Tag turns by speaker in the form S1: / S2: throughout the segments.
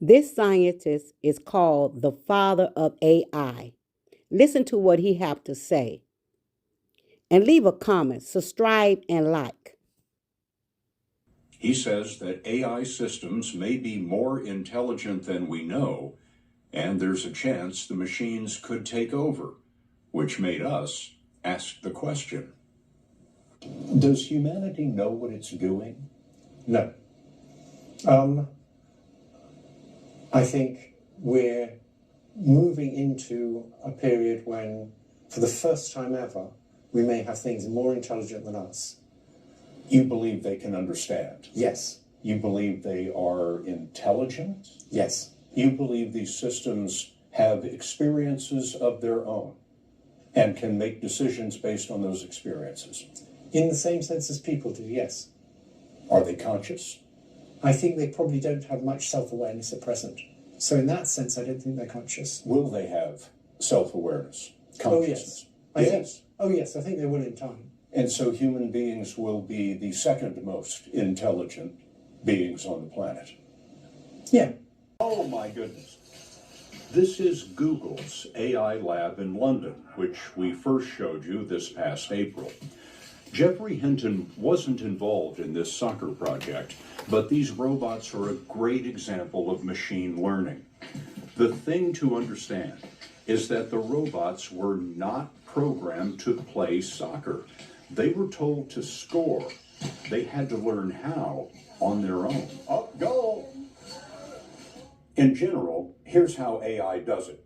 S1: This scientist is called the father of AI. Listen to what he have to say and leave a comment, subscribe and like.
S2: He says that AI systems may be more intelligent than we know, and there's a chance the machines could take over, which made us ask the question. Does humanity know what it's doing?
S3: No. I think we're moving into a period when, for the first time ever, we may have things more intelligent than us.
S2: You believe they can understand?
S3: Yes.
S2: You believe they are intelligent?
S3: Yes.
S2: You believe these systems have experiences of their own and can make decisions based on those experiences?
S3: In the same sense as people do, yes.
S2: Are they conscious?
S3: I think they probably don't have much self-awareness at present. So in that sense, I don't think they're conscious.
S2: Will they have self-awareness, consciousness?
S3: Oh, yes. I think they will in time.
S2: And so human beings will be the second most intelligent beings on the planet?
S3: Yeah.
S2: Oh my goodness. This is Google's AI lab in London, which we first showed you this past April. Geoffrey Hinton wasn't involved in this soccer project, but these robots are a great example of machine learning. The thing to understand is that the robots were not programmed to play soccer. They were told to score. They had to learn how on their own. Up, goal! In general, here's how AI does it.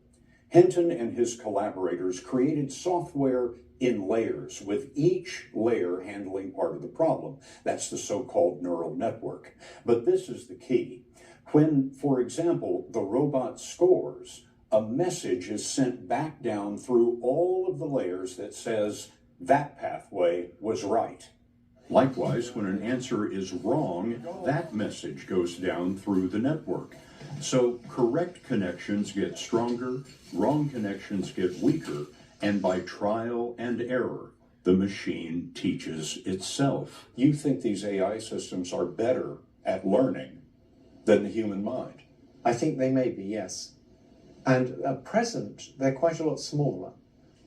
S2: Hinton and his collaborators created software in layers, with each layer handling part of the problem. That's the so-called neural network. But this is the key. When, for example, the robot scores, a message is sent back down through all of the layers that says that pathway was right. Likewise, when an answer is wrong, that message goes down through the network. So correct connections get stronger, wrong connections get weaker, and by trial and error, the machine teaches itself. You think these AI systems are better at learning than the human mind?
S3: I think they may be, yes. And at present, they're quite a lot smaller.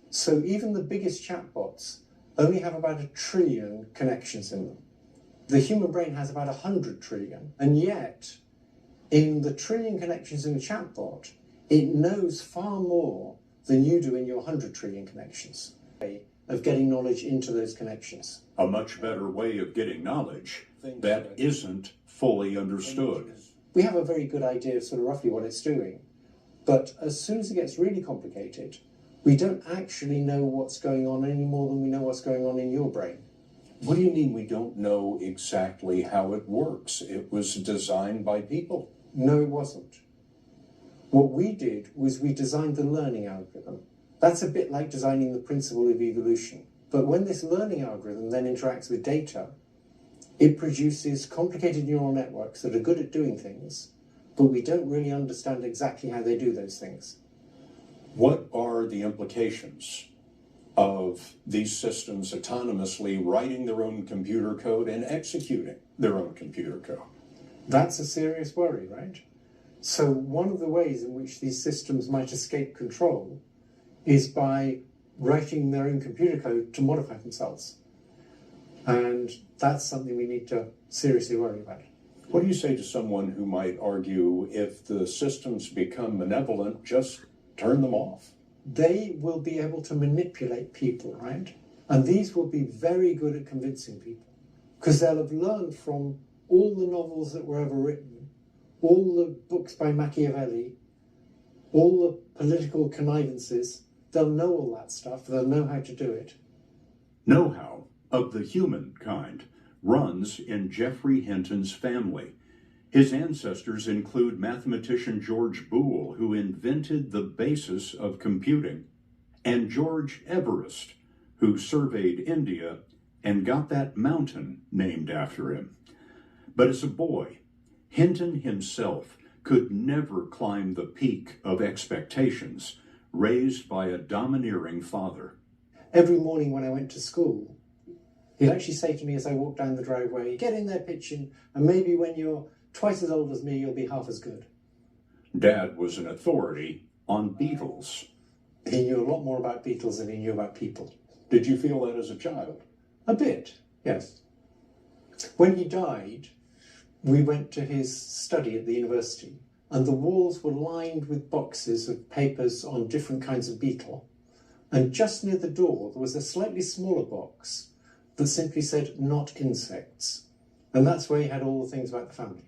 S3: So even the biggest chatbots only have about 1 trillion connections in them. The human brain has about 100 trillion, and yet, in the trillion connections in a chatbot, it knows far more than you do in your 100 trillion connections of getting knowledge into those connections.
S2: A much better way of getting knowledge that isn't fully understood.
S3: We have a very good idea of sort of roughly what it's doing, but as soon as it gets really complicated, we don't actually know what's going on any more than we know what's going on in your brain.
S2: What do you mean we don't know exactly how it works? It was designed by people.
S3: No, it wasn't. What we did was we designed the learning algorithm. That's a bit like designing the principle of evolution. But when this learning algorithm then interacts with data, it produces complicated neural networks that are good at doing things, but we don't really understand exactly how they do those things.
S2: What are the implications of these systems autonomously writing their own computer code and executing their own computer code?
S3: That's a serious worry, right? So one of the ways in which these systems might escape control is by writing their own computer code to modify themselves. And that's something we need to seriously worry about.
S2: What do you say to someone who might argue if the systems become malevolent, just turn them off?
S3: They will be able to manipulate people, right? And these will be very good at convincing people because they'll have learned from all the novels that were ever written, all the books by Machiavelli, all the political connivances. They'll know all that stuff. They'll know how to do it.
S2: Know-how of the human kind runs in Geoffrey Hinton's family. His ancestors include mathematician George Boole, who invented the basis of computing, and George Everest, who surveyed India and got that mountain named after him. But as a boy, Hinton himself could never climb the peak of expectations raised by a domineering father.
S3: Every morning when I went to school, he'd actually say to me as I walked down the driveway, get in there pitching, and maybe when you're twice as old as me, you'll be half as good.
S2: Dad was an authority on beetles.
S3: He knew a lot more about beetles than he knew about people.
S2: Did you feel that as a child?
S3: A bit, yes. When he died, we went to his study at the university, and the walls were lined with boxes of papers on different kinds of beetle. And just near the door, there was a slightly smaller box that simply said, "Not insects." And that's where he had all the things about the family.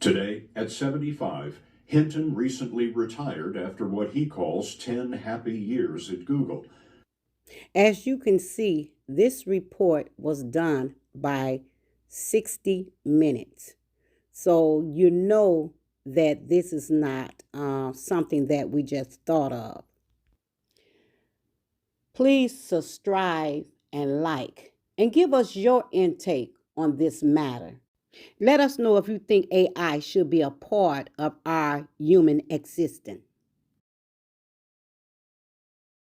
S2: Today, at 75, Hinton recently retired after what he calls 10 happy years at Google.
S1: As you can see, this report was done by 60 Minutes. So you know that this is not something that we just thought of. Please subscribe and like and give us your intake on this matter. Let us know if you think AI should be a part of our human existence.